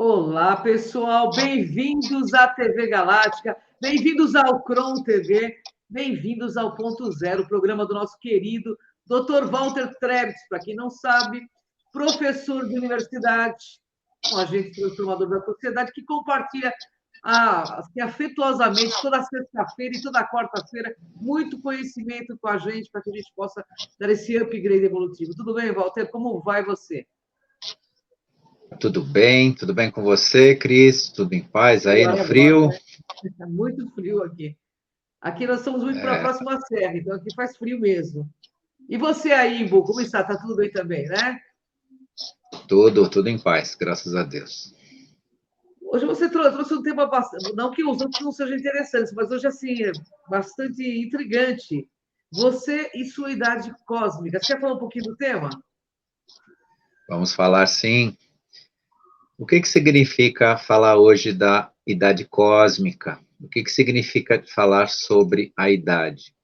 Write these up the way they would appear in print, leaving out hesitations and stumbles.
Olá, pessoal, bem-vindos à TV Galáctica, bem-vindos ao Cron TV, bem-vindos ao Ponto Zero, o programa do nosso querido Dr. Walter Trebitz, para quem não sabe, professor de universidade, um agente transformador da sociedade, que compartilha assim, afetuosamente toda sexta-feira e toda quarta-feira muito conhecimento com a gente, para que a gente possa dar esse upgrade evolutivo. Tudo bem, Walter? Como vai você? Tudo bem com você, Cris? Tudo em paz aí no Agora, frio? né? Está muito frio aqui. Aqui nós estamos muito para a próxima serra, então aqui faz frio mesmo. E você aí, Imbu, como está? Está tudo bem também, né? Tudo em paz, graças a Deus. Hoje você trouxe um tema bastante, não que os outros não sejam interessantes, mas hoje assim é bastante intrigante. Você e sua idade cósmica. Você quer falar um pouquinho do tema? Vamos falar sim. O que significa falar hoje da idade cósmica? O que significa falar sobre a idade?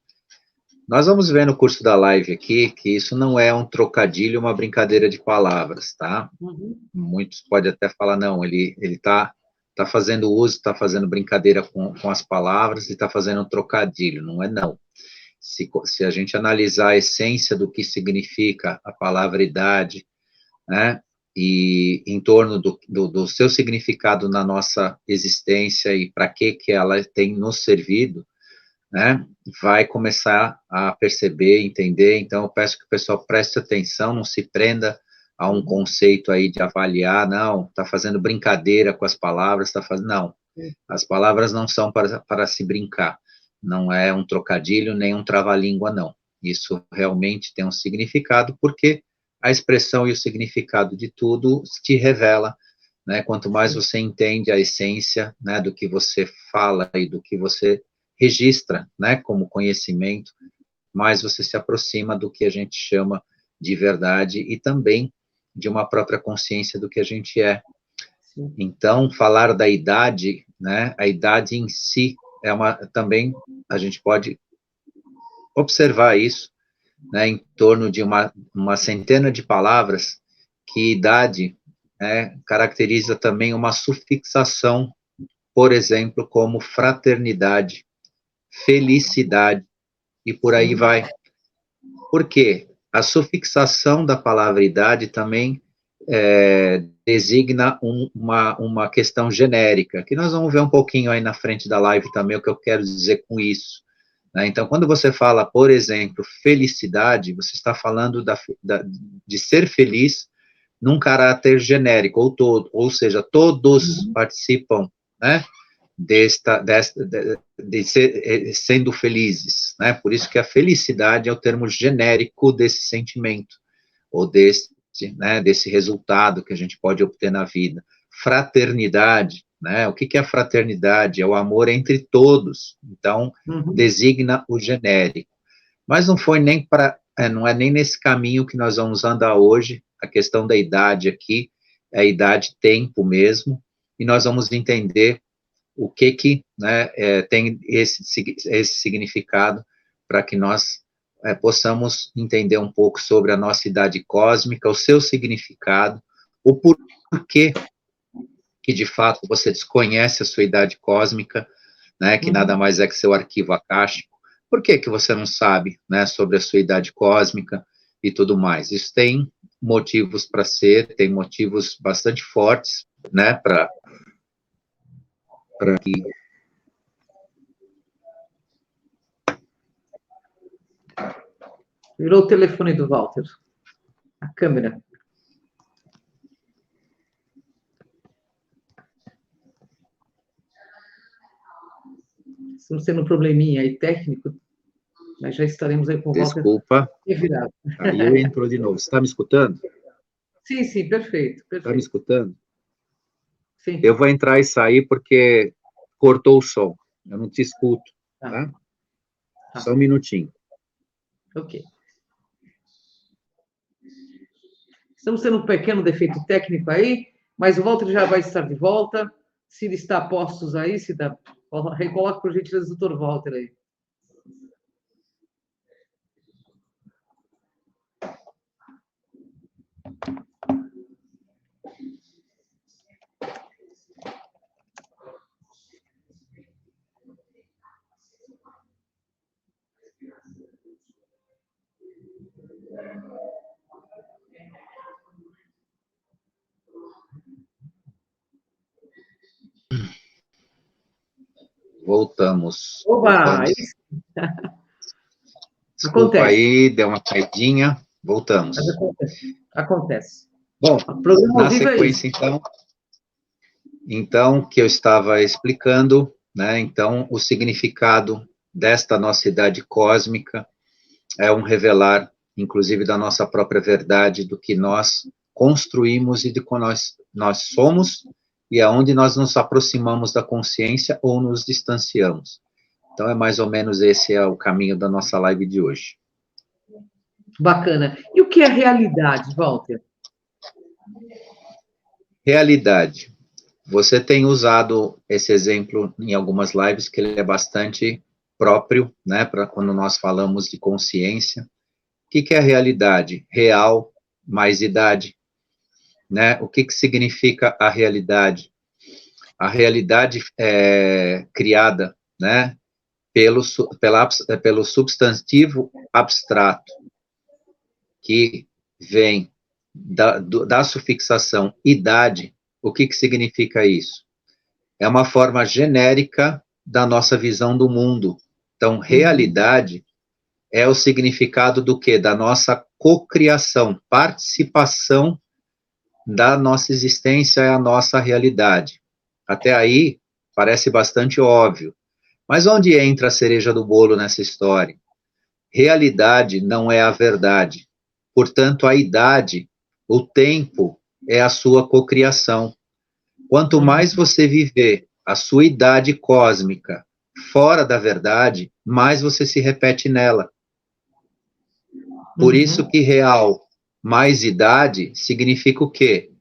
Nós vamos ver no curso da live aqui que isso não é um trocadilho, uma brincadeira de palavras, tá? Uhum. Muitos podem até falar, não, ele tá fazendo uso, está fazendo brincadeira com as palavras e está fazendo um trocadilho. Não é, não. Se a gente analisar a essência do que significa a palavra idade, né, e em torno do seu significado na nossa existência e para que ela tem nos servido, né, vai começar a perceber, entender. Então, eu peço que o pessoal preste atenção, não se prenda a um conceito aí de avaliar, não, está fazendo brincadeira com as palavras, está fazendo, não, as palavras não são para se brincar, não é um trocadilho, nem um trava-língua, não. Isso realmente tem um significado, porque a expressão e o significado de tudo te revela, né? Quanto mais você entende a essência, né, do que você fala e do que você registra, né, como conhecimento, mais você se aproxima do que a gente chama de verdade e também de uma própria consciência do que a gente é. Então, falar da idade, né, a idade em si também a gente pode observar isso, né, em torno de uma centena de palavras, que idade, né, caracteriza também uma sufixação, por exemplo, como fraternidade, felicidade, e por aí vai. Por quê? A sufixação da palavra idade também designa uma questão genérica, que nós vamos ver um pouquinho aí na frente da live também o que eu quero dizer com isso. Né? Então, quando você fala, por exemplo, felicidade, você está falando de ser feliz num caráter genérico, ou seja, todos participam, né, sendo felizes, né? Por isso que a felicidade é o termo genérico desse sentimento, ou desse resultado que a gente pode obter na vida. Fraternidade, né? O que é a fraternidade? É o amor entre todos, então designa o genérico. Mas não foi nem não é nem nesse caminho que nós vamos andar hoje, a questão da idade aqui, é a idade tempo mesmo, e nós vamos entender o que né, tem esse significado para que nós possamos entender um pouco sobre a nossa idade cósmica, o seu significado, o porquê que, de fato, você desconhece a sua idade cósmica, né, que nada mais é que seu arquivo akáshico. Por que você não sabe, né, sobre a sua idade cósmica e tudo mais? Isso tem motivos para ser, tem motivos bastante fortes, né, para que Virou o telefone do Walter. A câmera. Estamos tendo um probleminha aí técnico, mas já estaremos aí com o Walter. Desculpa. Aí eu entro de novo. Você está me escutando? Sim, perfeito. Está me escutando? Sim. Eu vou entrar e sair porque cortou o som. Eu não te escuto, tá? Só um minutinho. Ok. Estamos tendo um pequeno defeito técnico aí, mas o Walter já vai estar de volta. Se ele está a postos aí, recoloque por gentileza o Dr. Walter aí. Voltamos. Oba! Desculpa aí, deu uma caidinha. Voltamos. Acontece. Bom, programa na sequência, então, que eu estava explicando, né? Então, o significado desta nossa idade cósmica é um revelar, inclusive, da nossa própria verdade, do que nós construímos e de que nós somos e aonde nós nos aproximamos da consciência ou nos distanciamos. Então, é mais ou menos esse é o caminho da nossa live de hoje. Bacana. E o que é realidade, Walter? Realidade. Você tem usado esse exemplo em algumas lives, que ele é bastante próprio, né, para quando nós falamos de consciência. O que é realidade? Real mais idade, né? O que significa a realidade? A realidade é criada, né, pelo substantivo abstrato, que vem da sufixação idade. O que significa isso? É uma forma genérica da nossa visão do mundo. Então, realidade é o significado do quê? Da nossa cocriação, participação da nossa existência é a nossa realidade. Até aí, parece bastante óbvio. Mas onde entra a cereja do bolo nessa história? Realidade não é a verdade. Portanto, a idade, o tempo, é a sua cocriação. Quanto mais você viver a sua idade cósmica fora da verdade, mais você se repete nela. Por isso que real mais idade significa o quê?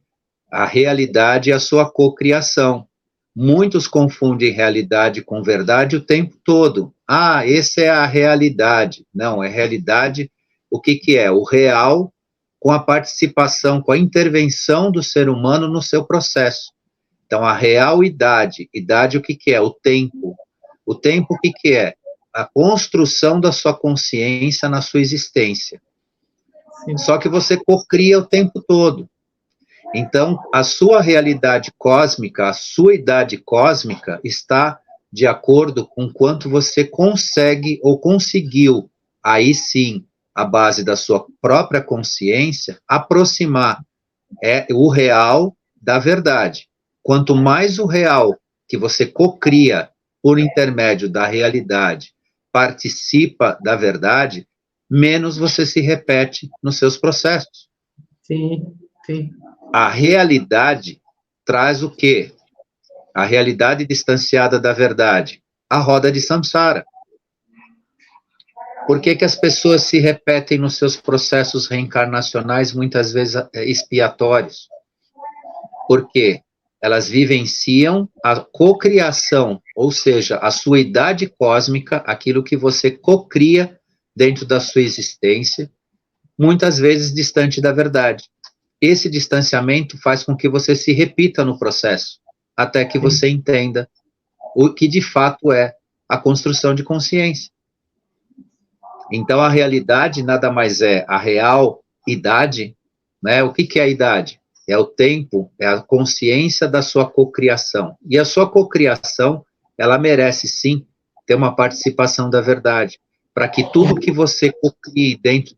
A realidade é a sua cocriação. Muitos confundem realidade com verdade o tempo todo. Ah, essa é a realidade. Não, é realidade. O que é? O real com a participação, com a intervenção do ser humano no seu processo. Então, a real idade. Idade, o que é? O tempo. O tempo, o que é? A construção da sua consciência na sua existência. Sim. Só que você cocria o tempo todo. Então, a sua realidade cósmica, a sua idade cósmica, está de acordo com quanto você consegue ou conseguiu, aí sim, a base da sua própria consciência, aproximar o real da verdade. Quanto mais o real que você cocria por intermédio da realidade participa da verdade, menos você se repete nos seus processos. Sim, sim. A realidade traz o quê? A realidade distanciada da verdade. A roda de samsara. Por que as pessoas se repetem nos seus processos reencarnacionais, muitas vezes expiatórios? Porque elas vivenciam a cocriação, ou seja, a sua idade cósmica, aquilo que você cocria dentro da sua existência, muitas vezes distante da verdade. Esse distanciamento faz com que você se repita no processo, até que você entenda o que de fato é a construção de consciência. Então, a realidade nada mais é a real idade, né? O que é a idade? É o tempo, é a consciência da sua cocriação. E a sua cocriação, ela merece sim ter uma participação da verdade, para que tudo que você cocrie dentro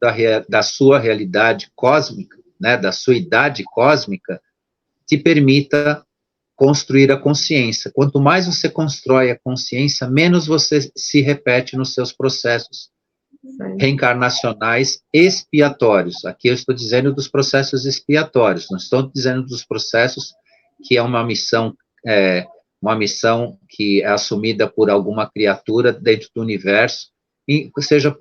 da sua realidade cósmica, né, da sua idade cósmica, te permita construir a consciência. Quanto mais você constrói a consciência, menos você se repete nos seus processos reencarnacionais expiatórios. Aqui eu estou dizendo dos processos expiatórios, não estou dizendo dos processos que é uma missão que é assumida por alguma criatura dentro do universo, e seja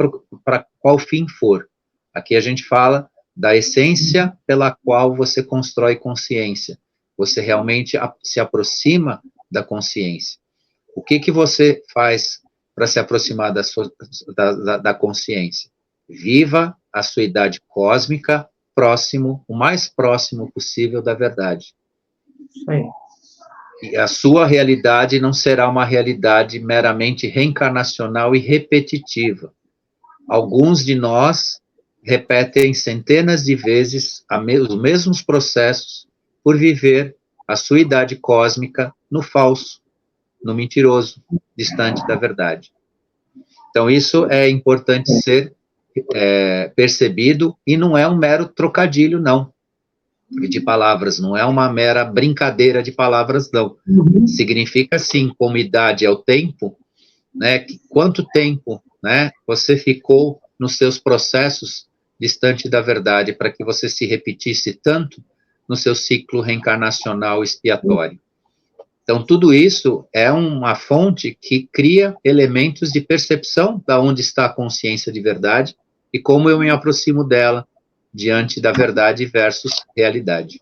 para qual fim for. Aqui a gente fala da essência pela qual você constrói consciência. Você realmente se aproxima da consciência. O que você faz para se aproximar da consciência? Viva a sua idade cósmica o mais próximo possível da verdade. Sim. E a sua realidade não será uma realidade meramente reencarnacional e repetitiva. Alguns de nós repetem centenas de vezes os mesmos processos por viver a sua idade cósmica no falso, no mentiroso, distante da verdade. Então, isso é importante ser percebido, e não é um mero trocadilho, não, de palavras, não é uma mera brincadeira de palavras, não. Significa, sim, como idade é o tempo, né, quanto tempo, né, você ficou nos seus processos distante da verdade, para que você se repetisse tanto no seu ciclo reencarnacional expiatório. Então, tudo isso é uma fonte que cria elementos de percepção da onde está a consciência de verdade e como eu me aproximo dela diante da verdade versus realidade.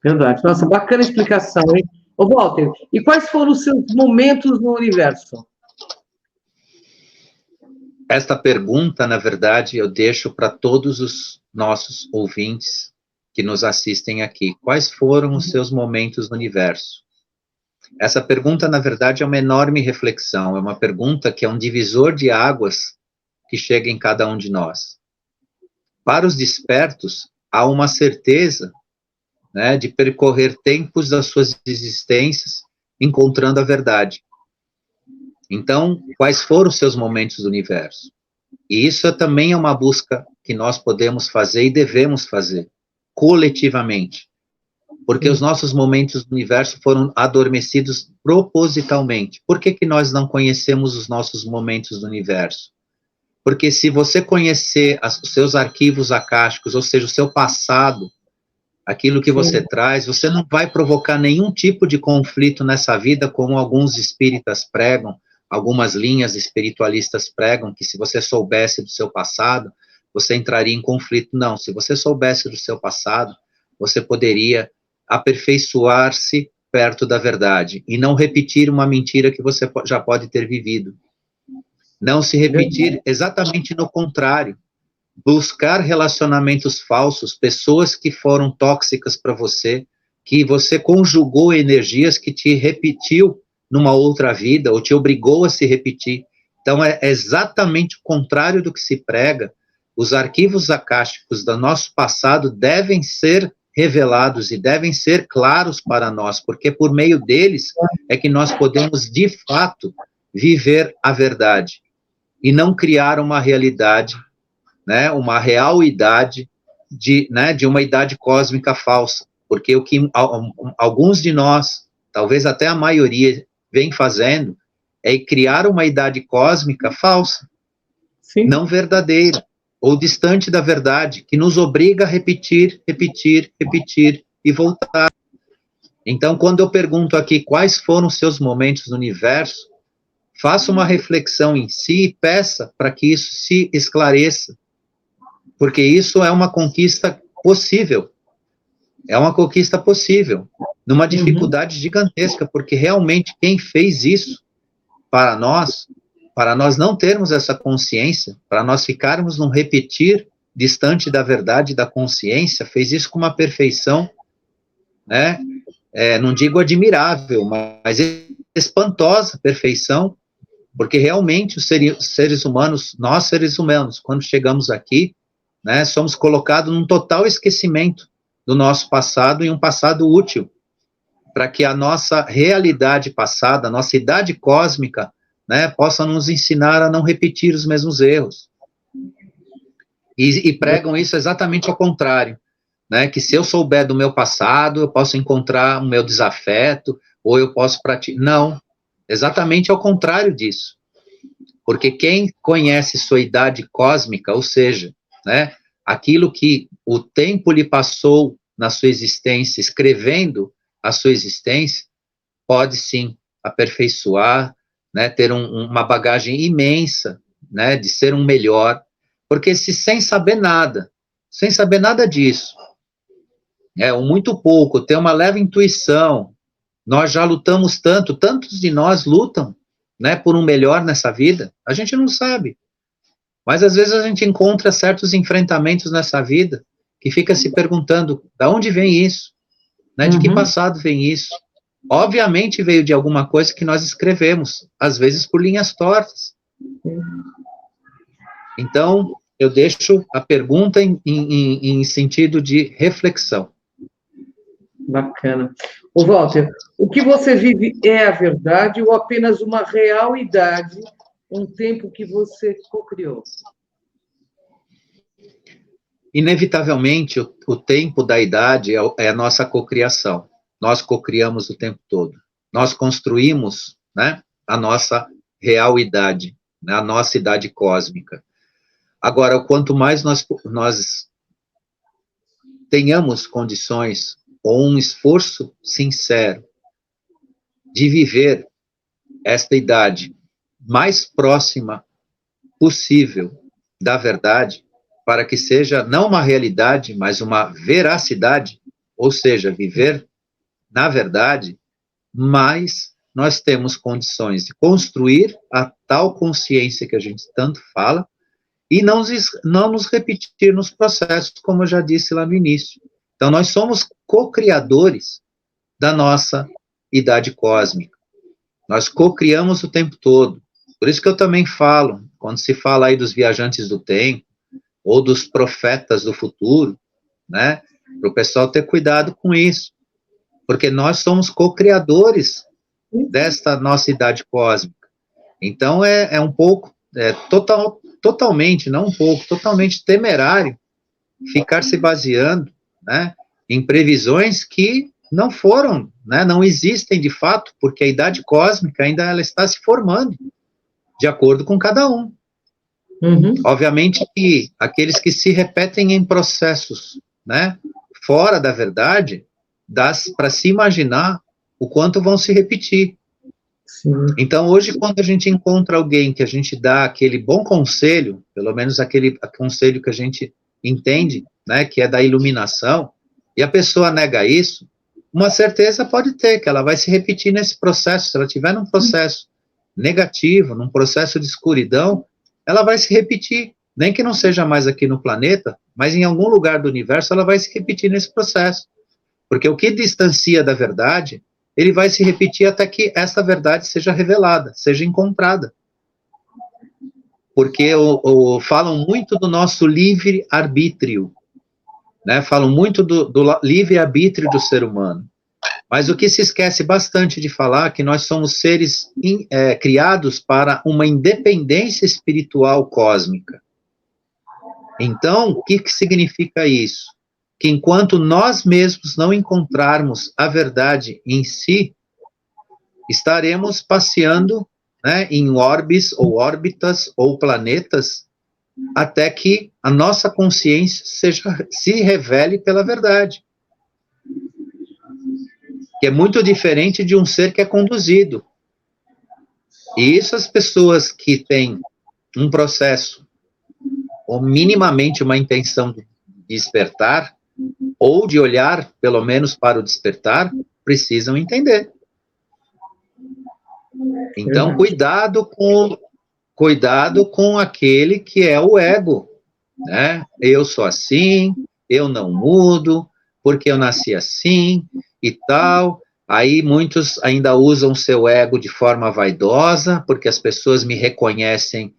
Verdade. Nossa, bacana explicação, hein? Ô, Walter, e quais foram os seus momentos no universo? Esta pergunta, na verdade, eu deixo para todos os nossos ouvintes que nos assistem aqui. Quais foram os seus momentos no universo? Essa pergunta, na verdade, é uma enorme reflexão, é uma pergunta que é um divisor de águas que chega em cada um de nós. Para os despertos, há uma certeza, né, de percorrer tempos das suas existências encontrando a verdade. Então, quais foram os seus momentos do universo? E isso também é uma busca que nós podemos fazer e devemos fazer, coletivamente. Porque os nossos momentos do universo foram adormecidos propositalmente. Por que nós não conhecemos os nossos momentos do universo? Porque se você conhecer os seus arquivos akáshicos, ou seja, o seu passado, aquilo que você traz, você não vai provocar nenhum tipo de conflito nessa vida, como alguns espíritas pregam, algumas linhas espiritualistas pregam, que se você soubesse do seu passado, você entraria em conflito. Não, se você soubesse do seu passado, você poderia aperfeiçoar-se perto da verdade e não repetir uma mentira que você já pode ter vivido. Não se repetir exatamente no contrário. Buscar relacionamentos falsos, pessoas que foram tóxicas para você, que você conjugou energias que te repetiu numa outra vida, ou te obrigou a se repetir. Então, é exatamente o contrário do que se prega. Os arquivos akáshicos do nosso passado devem ser revelados e devem ser claros para nós, porque por meio deles é que nós podemos, de fato, viver a verdade e não criar uma realidade, né, uma real idade de uma idade cósmica falsa, porque o que alguns de nós, talvez até a maioria, vem fazendo é criar uma idade cósmica falsa, não verdadeira, ou distante da verdade, que nos obriga a repetir, repetir, repetir e voltar. Então, quando eu pergunto aqui quais foram os seus momentos no universo, faça uma reflexão em si e peça para que isso se esclareça, porque isso é uma conquista possível. É uma conquista possível, numa dificuldade gigantesca, porque realmente quem fez isso para nós não termos essa consciência, para nós ficarmos num repetir distante da verdade da consciência, fez isso com uma perfeição, né? Não digo admirável, mas espantosa perfeição, porque realmente os seres humanos, nós seres humanos, quando chegamos aqui, né, somos colocados num total esquecimento do nosso passado e um passado útil, para que a nossa realidade passada, a nossa idade cósmica, né, possa nos ensinar a não repetir os mesmos erros. E pregam isso exatamente ao contrário, né, que se eu souber do meu passado, eu posso encontrar o meu desafeto, ou eu posso praticar. Não, exatamente ao contrário disso. Porque quem conhece sua idade cósmica, ou seja, né, aquilo que o tempo lhe passou na sua existência, escrevendo a sua existência, pode sim aperfeiçoar, né, ter uma bagagem imensa, né, de ser um melhor, porque se sem saber nada disso, ou muito pouco, ter uma leve intuição, nós já lutamos tantos de nós lutam, né, por um melhor nessa vida, a gente não sabe. Mas às vezes a gente encontra certos enfrentamentos nessa vida que fica se perguntando, da onde vem isso? Né, de que passado vem isso? Obviamente veio de alguma coisa que nós escrevemos, às vezes por linhas tortas. Então, eu deixo a pergunta em sentido de reflexão. Bacana. Ô, Walter, o que você vive é a verdade ou apenas uma realidade, um tempo que você cocriou? Inevitavelmente, o tempo da idade é a nossa cocriação. Nós cocriamos o tempo todo. Nós construímos, né, a nossa real idade, né, a nossa idade cósmica. Agora, quanto mais nós tenhamos condições ou um esforço sincero de viver esta idade mais próxima possível da verdade, para que seja não uma realidade, mas uma veracidade, ou seja, viver na verdade, mais nós temos condições de construir a tal consciência que a gente tanto fala e não nos repetir nos processos, como eu já disse lá no início. Então, nós somos co-criadores da nossa idade cósmica. Nós co-criamos o tempo todo. Por isso que eu também falo, quando se fala aí dos viajantes do tempo, ou dos profetas do futuro, né, para o pessoal ter cuidado com isso, porque nós somos co-criadores desta nossa idade cósmica. Então, é um pouco, totalmente, não um pouco, totalmente temerário ficar se baseando, né, em previsões que não foram, né, não existem de fato, porque a idade cósmica ainda ela está se formando, de acordo com cada um. Uhum. Obviamente que aqueles que se repetem em processos, né, fora da verdade, dá para se imaginar o quanto vão se repetir. Sim. Então, hoje, quando a gente encontra alguém que a gente dá aquele bom conselho, pelo menos aquele conselho que a gente entende, né, que é da iluminação, e a pessoa nega isso, uma certeza pode ter, que ela vai se repetir nesse processo. Se ela estiver num processo negativo, num processo de escuridão, ela vai se repetir, nem que não seja mais aqui no planeta, mas em algum lugar do universo ela vai se repetir nesse processo. Porque o que distancia da verdade, ele vai se repetir até que essa verdade seja revelada, seja encontrada. Porque falam muito do nosso livre-arbítrio, né? Falam muito do livre-arbítrio do ser humano. Mas o que se esquece bastante de falar é que nós somos seres criados para uma independência espiritual cósmica. Então, o que significa isso? Que enquanto nós mesmos não encontrarmos a verdade em si, estaremos passeando, né, em orbes ou órbitas ou planetas até que a nossa consciência se revele pela verdade. Que é muito diferente de um ser que é conduzido. E isso as pessoas que têm um processo, ou minimamente uma intenção de despertar, ou de olhar, pelo menos, para o despertar, precisam entender. Então, cuidado com aquele que é o ego, né? Eu sou assim, eu não mudo, porque eu nasci assim e tal. Aí muitos ainda usam seu ego de forma vaidosa, porque as pessoas me reconhecem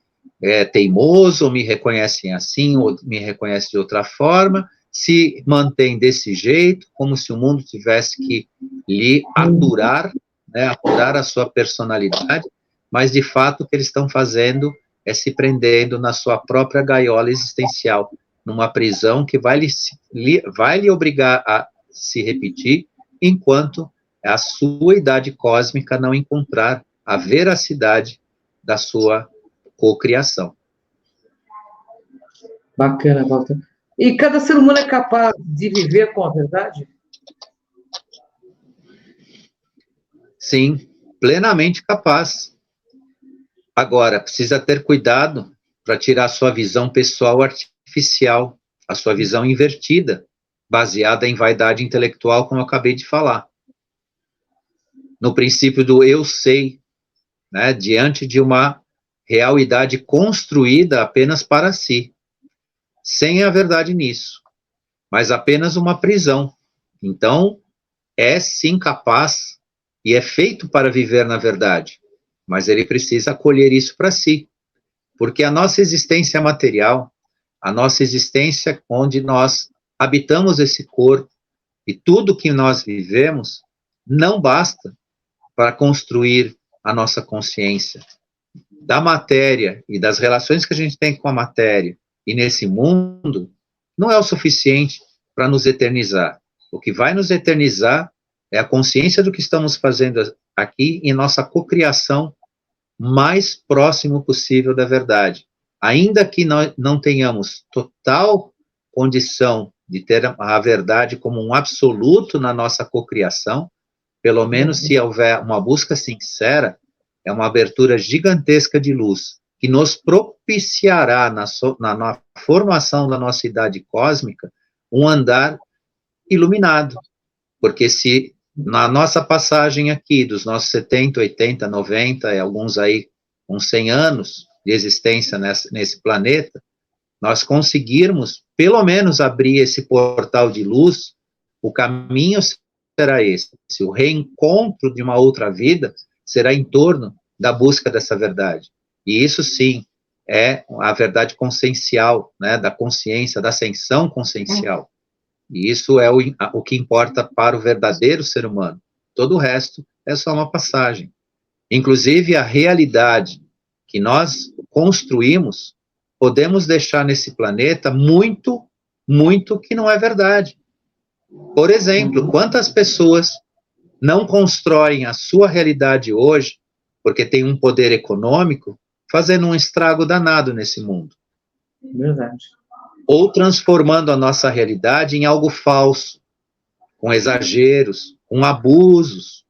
teimoso, ou me reconhecem assim, ou me reconhecem de outra forma, se mantém desse jeito, como se o mundo tivesse que lhe aturar, né, aturar a sua personalidade, mas de fato o que eles estão fazendo é se prendendo na sua própria gaiola existencial, numa prisão que vai lhe obrigar a se repetir, enquanto a sua idade cósmica não encontrar a veracidade da sua cocriação. Bacana, Walter. E cada ser humano é capaz de viver com a verdade? Sim, plenamente capaz. Agora, precisa ter cuidado para tirar a sua visão pessoal artificial, a sua visão invertida, baseada em vaidade intelectual, como eu acabei de falar. No princípio do eu sei, né, diante de uma realidade construída apenas para si, sem a verdade nisso, mas apenas uma prisão. Então, é sim capaz e é feito para viver na verdade, mas ele precisa acolher isso para si, porque a nossa existência material, a nossa existência onde nós habitamos esse corpo e tudo que nós vivemos não basta para construir a nossa consciência. Da matéria e das relações que a gente tem com a matéria e nesse mundo, não é o suficiente para nos eternizar. O que vai nos eternizar é a consciência do que estamos fazendo aqui em nossa cocriação mais próximo possível da verdade. Ainda que nós não tenhamos total condição de ter a verdade como um absoluto na nossa cocriação, pelo menos se houver uma busca sincera, é uma abertura gigantesca de luz, que nos propiciará na formação da nossa idade cósmica um andar iluminado. Porque se na nossa passagem aqui, dos nossos 70, 80, 90, e alguns aí com 100 anos de existência nesse planeta, nós conseguirmos, pelo menos, abrir esse portal de luz, o caminho será esse. O reencontro de uma outra vida será em torno da busca dessa verdade. E isso, sim, é a verdade consciencial, né, da consciência, da ascensão consciencial. E isso é o que importa para o verdadeiro ser humano. Todo o resto é só uma passagem. Inclusive, a realidade que nós construímos, podemos deixar nesse planeta muito, muito que não é verdade. Por exemplo, quantas pessoas não constroem a sua realidade hoje, porque tem um poder econômico, fazendo um estrago danado nesse mundo. Verdade. Ou transformando a nossa realidade em algo falso, com exageros, com abusos.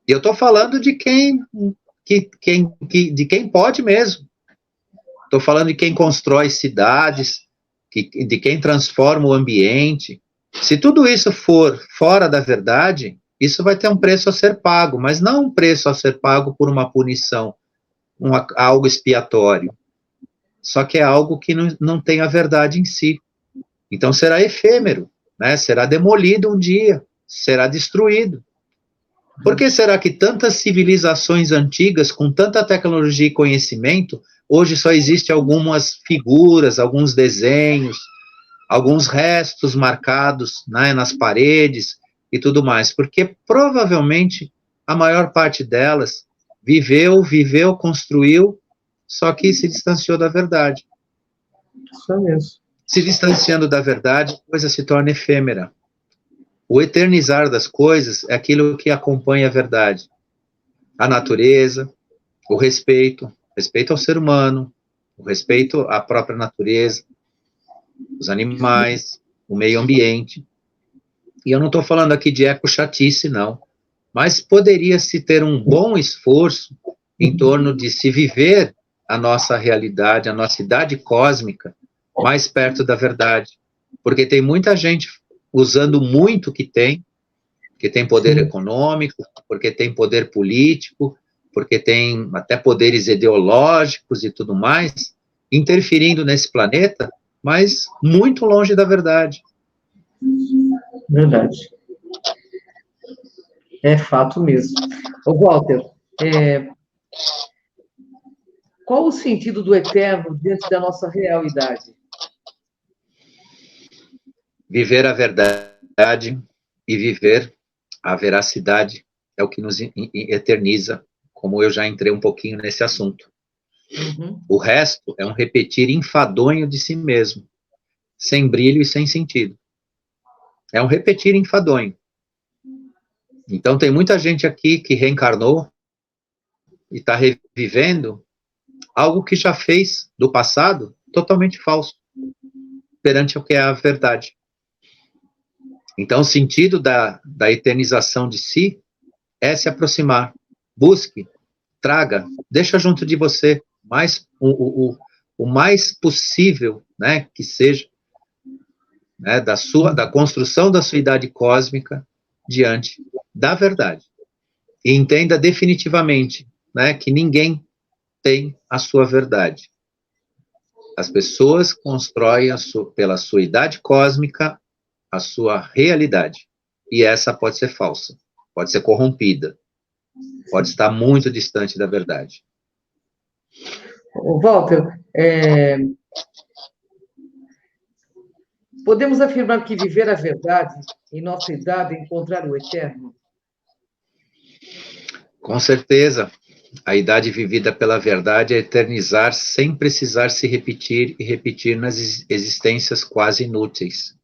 E eu estou falando de quem pode mesmo. Estou falando de quem constrói cidades, de quem transforma o ambiente. Se tudo isso for fora da verdade, isso vai ter um preço a ser pago, mas não um preço a ser pago por uma punição, algo expiatório. Só que é algo que não tem a verdade em si. Então será efêmero, né? Será demolido um dia, será destruído. Por que será que tantas civilizações antigas, com tanta tecnologia e conhecimento, hoje só existem algumas figuras, alguns desenhos, alguns restos marcados, né, nas paredes e tudo mais? Porque provavelmente a maior parte delas viveu, construiu, só que se distanciou da verdade. Isso mesmo. Se distanciando da verdade, a coisa se torna efêmera. O eternizar das coisas é aquilo que acompanha a verdade. A natureza, o respeito ao ser humano, o respeito à própria natureza, os animais, o meio ambiente. E eu não estou falando aqui de eco-chatice, não. Mas poderia-se ter um bom esforço em torno de se viver a nossa realidade, a nossa idade cósmica, mais perto da verdade. Porque tem muita gente usando muito que tem poder econômico, porque tem poder político, porque tem até poderes ideológicos e tudo mais, interferindo nesse planeta, mas muito longe da verdade. Verdade. É fato mesmo. Ô, Walter, qual o sentido do eterno diante da nossa realidade? Viver a verdade e viver a veracidade é o que nos eterniza, como eu já entrei um pouquinho nesse assunto. Uhum. O resto é um repetir enfadonho de si mesmo, sem brilho e sem sentido. É um repetir enfadonho. Então, tem muita gente aqui que reencarnou e está revivendo algo que já fez do passado totalmente falso, perante o que é a verdade. Então, o sentido da eternização de si é se aproximar. Busque, traga, deixa junto de você o mais possível, né, que seja, né, da construção da sua idade cósmica diante da verdade. E entenda definitivamente, né, que ninguém tem a sua verdade. As pessoas constroem pela sua idade cósmica a sua realidade. E essa pode ser falsa, pode ser corrompida, pode estar muito distante da verdade. Walter, podemos afirmar que viver a verdade em nossa idade é encontrar o eterno? Com certeza, a idade vivida pela verdade é eternizar sem precisar se repetir e repetir nas existências quase inúteis.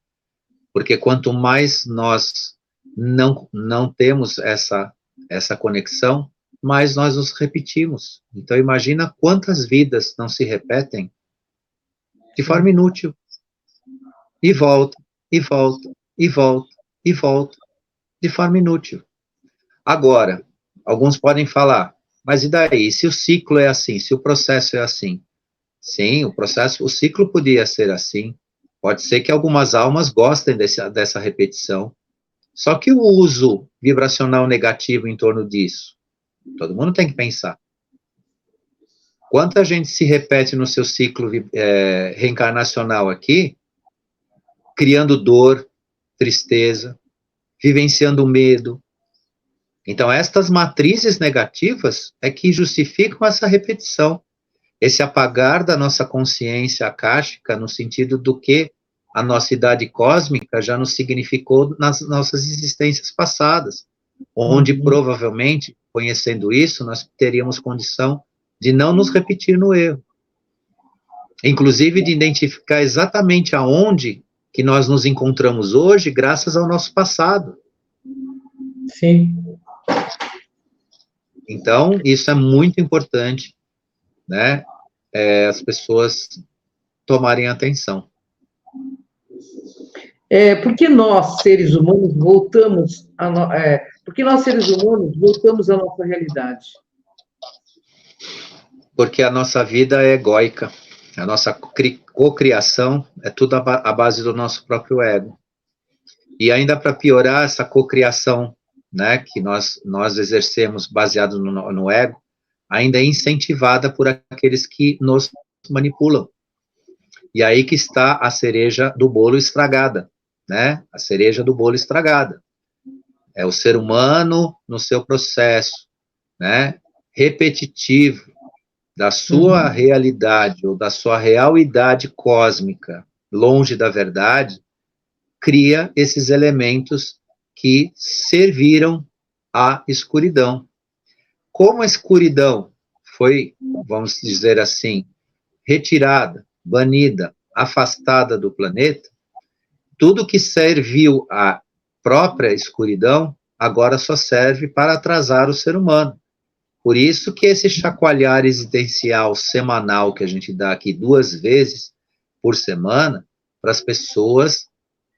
Porque quanto mais nós não temos essa conexão, mais nós nos repetimos. Então imagina quantas vidas não se repetem de forma inútil. E volta, e volta, e volta, e volta, de forma inútil. Agora, alguns podem falar, mas e daí? Se o ciclo é assim, se o processo é assim? Sim, o ciclo podia ser assim. Pode ser que algumas almas gostem dessa repetição. Só que o uso vibracional negativo em torno disso, todo mundo tem que pensar. Quanta gente se repete no seu ciclo reencarnacional aqui, criando dor, tristeza, vivenciando medo. Então, estas matrizes negativas é que justificam essa repetição, esse apagar da nossa consciência akáshica, no sentido do que a nossa idade cósmica já nos significou nas nossas existências passadas, onde provavelmente, conhecendo isso, nós teríamos condição de não nos repetir no erro. Inclusive de identificar exatamente aonde que nós nos encontramos hoje, graças ao nosso passado. Sim. Então, isso é muito importante, né? As pessoas tomarem atenção. Porque nós, seres humanos, porque nós, seres humanos, voltamos à nossa realidade? Porque a nossa vida é egóica. A nossa cocriação é tudo à base do nosso próprio ego. E ainda para piorar essa cocriação, né, que nós exercemos baseado no ego, ainda é incentivada por aqueles que nos manipulam. E aí que está a cereja do bolo estragada, né? A cereja do bolo estragada. É o ser humano no seu processo, né? Repetitivo da sua realidade ou da sua realidade cósmica, longe da verdade, cria esses elementos que serviram à escuridão. Como a escuridão foi, vamos dizer assim, retirada, banida, afastada do planeta, tudo que serviu à própria escuridão agora só serve para atrasar o ser humano. Por isso que esse chacoalhar existencial semanal que a gente dá aqui 2 vezes por semana, para as pessoas,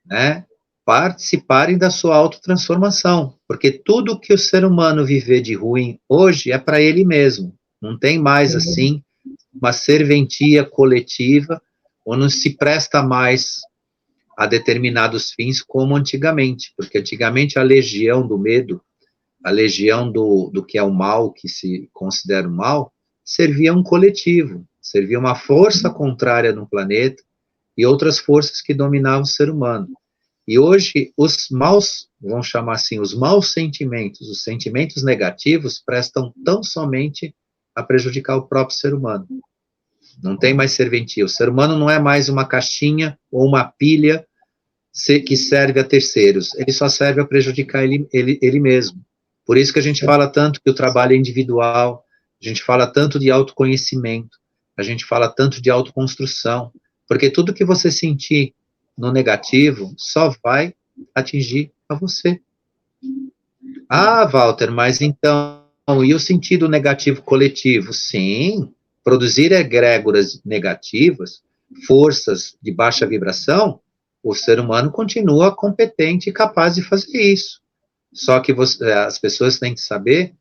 né, participarem da sua autotransformação, porque tudo que o ser humano viver de ruim hoje é para ele mesmo, não tem mais, assim, uma serventia coletiva, ou não se presta mais a determinados fins como antigamente, porque antigamente a legião do medo, a legião do que é o mal, que se considera o mal, servia um coletivo, servia uma força contrária no planeta e outras forças que dominavam o ser humano. E hoje, os maus, vamos chamar assim, os maus sentimentos, os sentimentos negativos, prestam tão somente a prejudicar o próprio ser humano. Não tem mais serventia. O ser humano não é mais uma caixinha ou uma pilha que serve a terceiros. Ele só serve a prejudicar ele mesmo. Por isso que a gente fala tanto que o trabalho é individual, a gente fala tanto de autoconhecimento, a gente fala tanto de autoconstrução, porque tudo que você sentir no negativo só vai atingir a você. Ah, Walter, mas então, e o sentido negativo coletivo? Sim, produzir egrégoras negativas, forças de baixa vibração, o ser humano continua competente e capaz de fazer isso. Só que as pessoas têm que saber,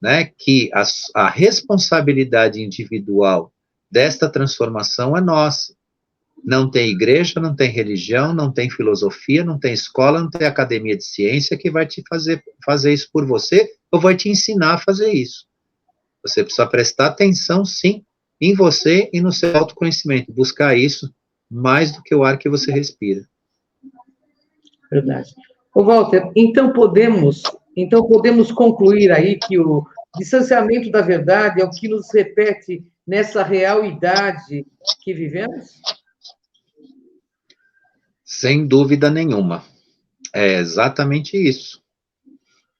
né, que a responsabilidade individual desta transformação é nossa. Não tem igreja, não tem religião, não tem filosofia, não tem escola, não tem academia de ciência que vai te fazer isso por você, ou vai te ensinar a fazer isso. Você precisa prestar atenção, sim, em você e no seu autoconhecimento, buscar isso mais do que o ar que você respira. Verdade. Ô, Walter, então podemos concluir aí que o distanciamento da verdade é o que nos repete nessa realidade que vivemos? Sem dúvida nenhuma. É exatamente isso,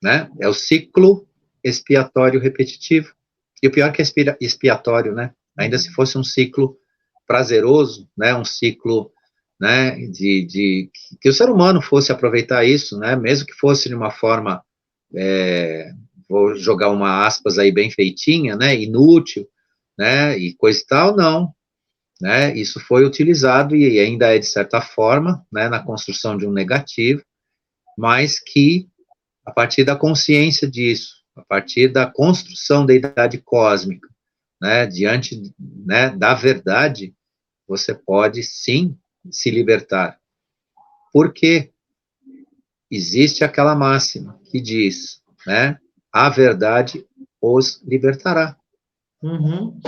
né? É o ciclo expiatório repetitivo. E o pior que é expiatório, né? Ainda se fosse um ciclo prazeroso, né? Um ciclo, né? Que o ser humano fosse aproveitar isso, né? Mesmo que fosse de uma forma, vou jogar uma aspas aí bem feitinha, né? Inútil, né? E coisa e tal, não. Né? Isso foi utilizado e ainda é, de certa forma, né? Na construção de um negativo, mas que, a partir da consciência disso, a partir da construção da idade cósmica, né, diante, né, da verdade, você pode, sim, se libertar. Porque existe aquela máxima que diz, né, a verdade os libertará. Uhum.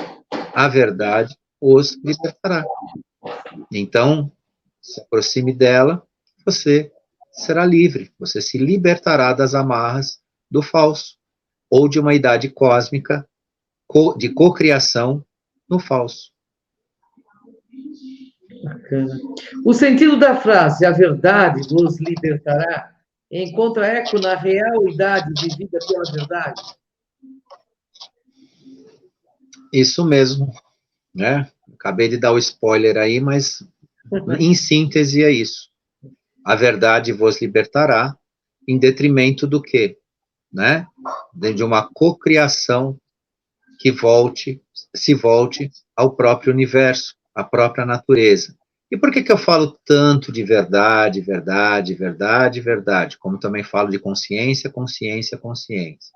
A verdade os libertará. Então, se aproxime dela, você será livre, você se libertará das amarras do falso, ou de uma idade cósmica de cocriação no falso. Bacana. O sentido da frase, a verdade vos libertará, encontra eco na real idade vivida pela verdade? Isso mesmo, né? Acabei de dar o spoiler aí, mas em síntese é isso. A verdade vos libertará, em detrimento do quê? Né? De uma cocriação que se volte ao próprio universo, à própria natureza. E por que eu falo tanto de verdade, verdade, verdade, verdade, como também falo de consciência, consciência, consciência?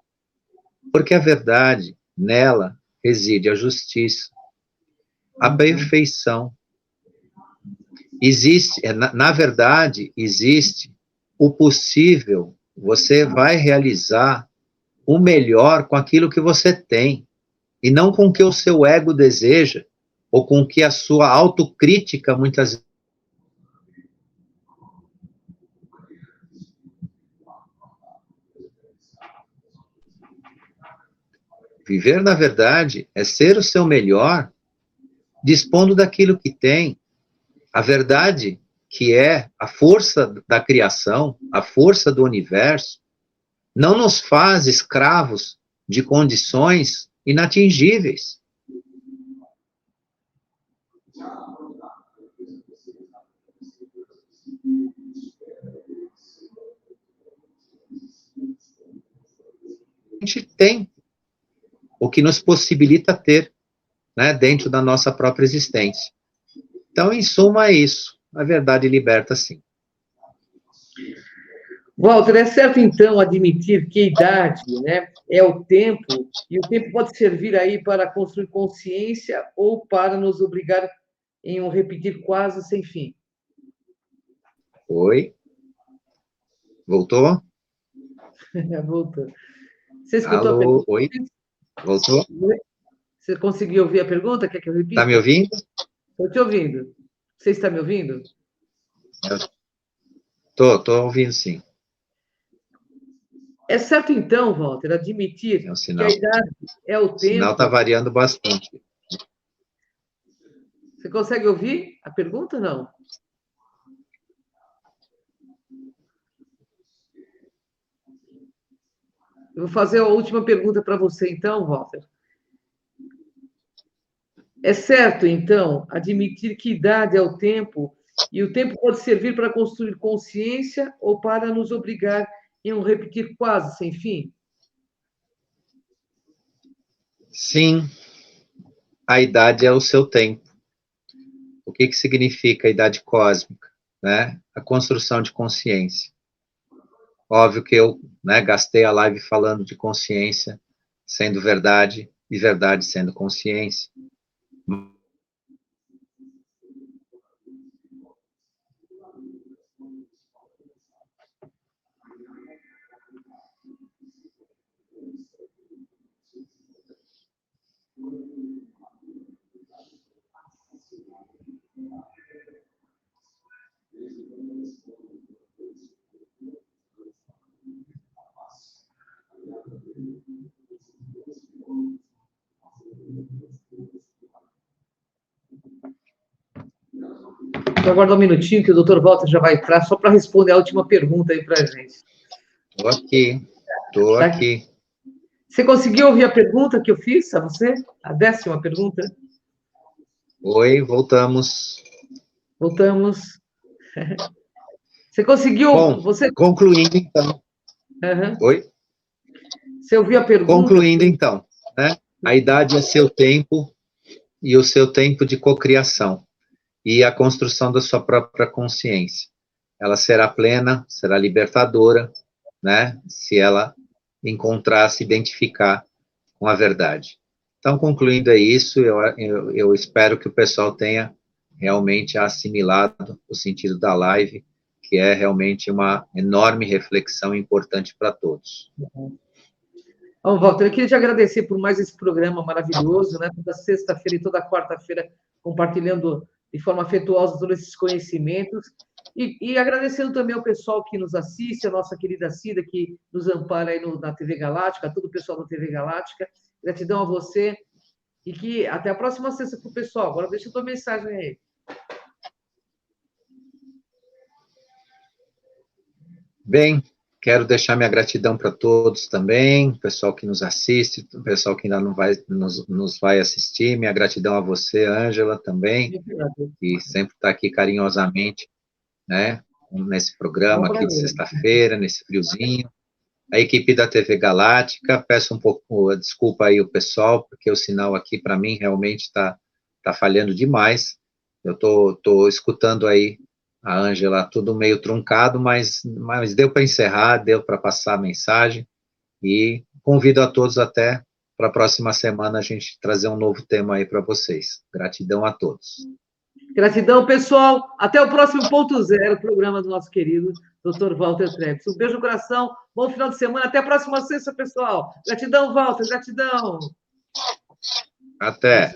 Porque a verdade, nela, reside a justiça, a perfeição. Existe, na verdade, existe o possível, você vai realizar o melhor com aquilo que você tem, e não com o que o seu ego deseja, ou com o que a sua autocrítica muitas vezes. Viver na verdade é ser o seu melhor, dispondo daquilo que tem. A verdade, que é a força da criação, a força do universo, não nos faz escravos de condições inatingíveis. A gente tem o que nos possibilita ter, né, dentro da nossa própria existência. Então, em suma, é isso. A verdade liberta, sim. Walter, é certo, então, admitir que a idade, né, é o tempo, e o tempo pode servir aí para construir consciência ou para nos obrigar em um repetir quase sem fim? Oi? Voltou? Voltou. Você escutou a Alô? pergunta? Oi? Voltou? Você conseguiu ouvir a pergunta? Quer que eu Tá me repita? ouvindo? Estou te ouvindo. Você está me ouvindo? Tô ouvindo, sim. É certo, então, Walter, admitir É um que a sinal. idade é o O sinal está tempo. variando bastante. Você consegue ouvir a pergunta ou não? Eu vou fazer a última pergunta para você, então, Walter. É certo, então, admitir que idade é o tempo, e o tempo pode servir para construir consciência ou para nos obrigar em um repetir quase sem fim? Sim, a idade é o seu tempo. O que significa a idade cósmica? Né? A construção de consciência. Óbvio que eu, né, gastei a live falando de consciência sendo verdade e verdade sendo consciência. Vou aguardar um minutinho que o doutor Walter já vai entrar, só para responder a última pergunta aí para a gente. Estou aqui. Tá aqui. Você conseguiu ouvir a pergunta que eu fiz a você? A 10ª pergunta? Oi, voltamos. Voltamos. Você conseguiu... Bom, concluindo, então. Uhum. Oi? Você ouviu a pergunta? Concluindo, então, né? A idade é seu tempo e o seu tempo de cocriação e a construção da sua própria consciência. Ela será plena, será libertadora, né? Se ela encontrar, se identificar com a verdade. Então, concluindo é isso, eu espero que o pessoal tenha realmente assimilado o sentido da live, que é realmente uma enorme reflexão importante para todos. Bom, Walter, eu queria te agradecer por mais esse programa maravilhoso, né? Toda sexta-feira e toda quarta-feira, compartilhando de forma afetuosa todos esses conhecimentos. E agradecendo também ao pessoal que nos assiste, a nossa querida Cida, que nos ampara aí na TV Galáctica, todo o pessoal da TV Galáctica. Gratidão a você. E que até a próxima sexta para o pessoal. Agora deixa a tua mensagem aí. Bem, quero deixar minha gratidão para todos também, o pessoal que nos assiste, o pessoal que ainda não vai, nos vai assistir. Minha gratidão a você, Ângela, também, que sempre está aqui carinhosamente, né, nesse programa aqui de sexta-feira, nesse friozinho. A equipe da TV Galáctica, peço um pouco, desculpa aí o pessoal, porque o sinal aqui para mim realmente está falhando demais. Eu estou escutando aí a Ângela tudo meio truncado, mas deu para encerrar, deu para passar a mensagem, e convido a todos até para a próxima semana a gente trazer um novo tema aí para vocês. Gratidão a todos. Gratidão, pessoal. Até o próximo Ponto Zero, programa do nosso querido Dr. Walter Trebs. Um beijo no coração, bom final de semana. Até a próxima sexta, pessoal. Gratidão, Walter. Gratidão. Até.